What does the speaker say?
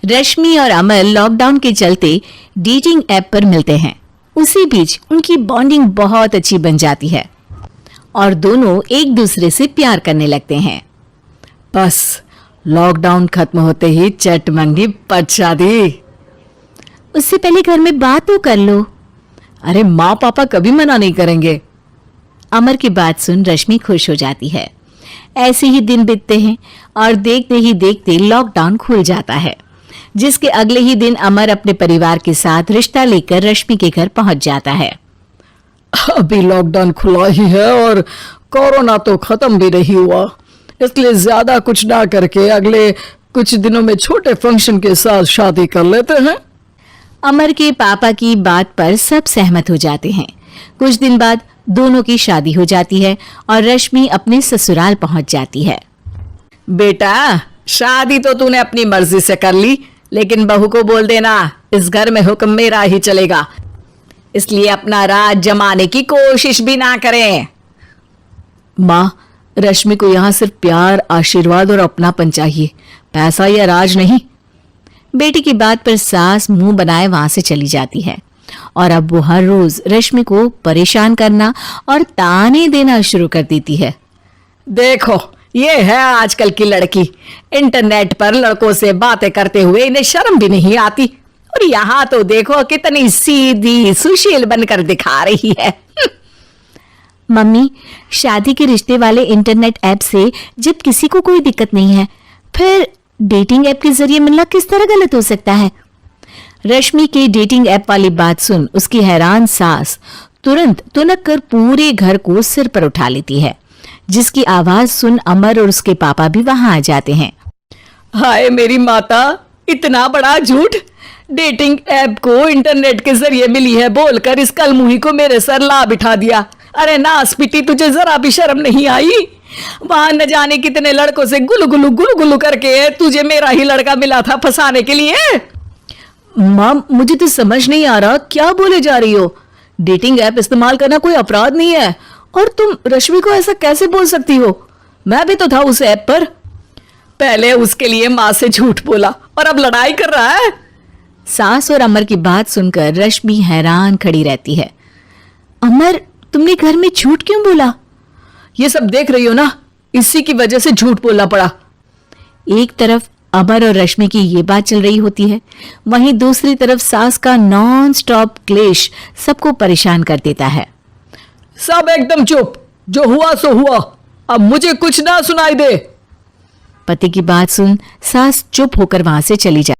रश्मि और अमर लॉकडाउन के चलते डेटिंग ऐप पर मिलते हैं। उसी बीच उनकी बॉन्डिंग बहुत अच्छी बन जाती है और दोनों एक दूसरे से प्यार करने लगते हैं। बस लॉकडाउन खत्म होते ही चट मंगी पट शादी। उससे पहले घर में बात तो कर लो। अरे माँ पापा कभी मना नहीं करेंगे। अमर की बात सुन रश्मि खुश हो जाती है। ऐसे ही दिन बीतते हैं और देखते ही देखते लॉकडाउन खुल जाता है, जिसके अगले ही दिन अमर अपने परिवार के साथ रिश्ता लेकर रश्मि के घर पहुंच जाता है। अभी लॉकडाउन खुला ही है और कोरोना तो खत्म भी नहीं हुआ, इसलिए ज्यादा कुछ ना करके अगले कुछ दिनों में छोटे फंक्शन के साथ शादी कर लेते हैं। अमर के पापा की बात पर सब सहमत हो जाते हैं। कुछ दिन बाद दोनों की शादी हो जाती है और रश्मि अपने ससुराल पहुंच जाती है। बेटा, शादी तो तूने अपनी मर्जी से कर ली, लेकिन बहू को बोल देना इस घर में हुक्म मेरा ही चलेगा, इसलिए अपना राज जमाने की कोशिश भी ना करें। माँ, रश्मि को यहाँ सिर्फ प्यार, आशीर्वाद और अपनापन चाहिए, पैसा या राज नहीं। बेटी की बात पर सास मुंह बनाए वहां से चली जाती है और अब वो हर रोज रश्मि को परेशान करना और ताने देना शुरू कर देती है। देखो, ये है आजकल की लड़की, इंटरनेट पर लड़कों से बातें करते हुए इन्हें शर्म भी नहीं आती, और यहाँ तो देखो कितनी सीधी सुशील बनकर दिखा रही है। मम्मी, शादी के रिश्ते वाले इंटरनेट ऐप से जब किसी को कोई दिक्कत नहीं है, फिर डेटिंग ऐप के जरिए मिलना किस तरह गलत हो सकता है? रश्मि के डेटिंग ऐप वाली बात सुन उसकी हैरान सास तुरंत तुनक कर पूरे घर को सिर पर उठा लेती है, जिसकी आवाज सुन अमर और उसके पापा भी वहां आ जाते हैं। हाय मेरी माता, इतना बड़ा झूठ! डेटिंग ऐप को इंटरनेट के जरिए मिली है बोलकर इस कलमुही को मेरे सर ला बिठा दिया। अरे नासपीटी, तुझे जरा भी शर्म नहीं आई? वहां न जाने कितने लड़कों से गुलू गुलू करके तुझे मेरा ही लड़का मिला था फंसाने के लिए। माँ, मुझे तो समझ नहीं आ रहा क्या बोले जा रही हो। डेटिंग ऐप इस्तेमाल करना कोई अपराध नहीं है, और तुम रश्मि को ऐसा कैसे बोल सकती हो? मैं भी तो था उस ऐप पर। पहले उसके लिए माँ से झूठ बोला और अब लड़ाई कर रहा है। सास और अमर की बात सुनकर रश्मि हैरान खड़ी रहती है। अमर, तुमने घर में झूठ क्यों बोला? ये सब देख रही हो ना, इसी की वजह से झूठ बोलना पड़ा। एक तरफ अमर और रश्मि की ये बात चल रही होती है, वहीं दूसरी तरफ सास का नॉन स्टॉप क्लेश सबको परेशान कर देता है। सब एकदम चुप, जो हुआ सो हुआ, अब मुझे कुछ ना सुनाई दे। पति की बात सुन सास चुप होकर वहां से चली जाती है।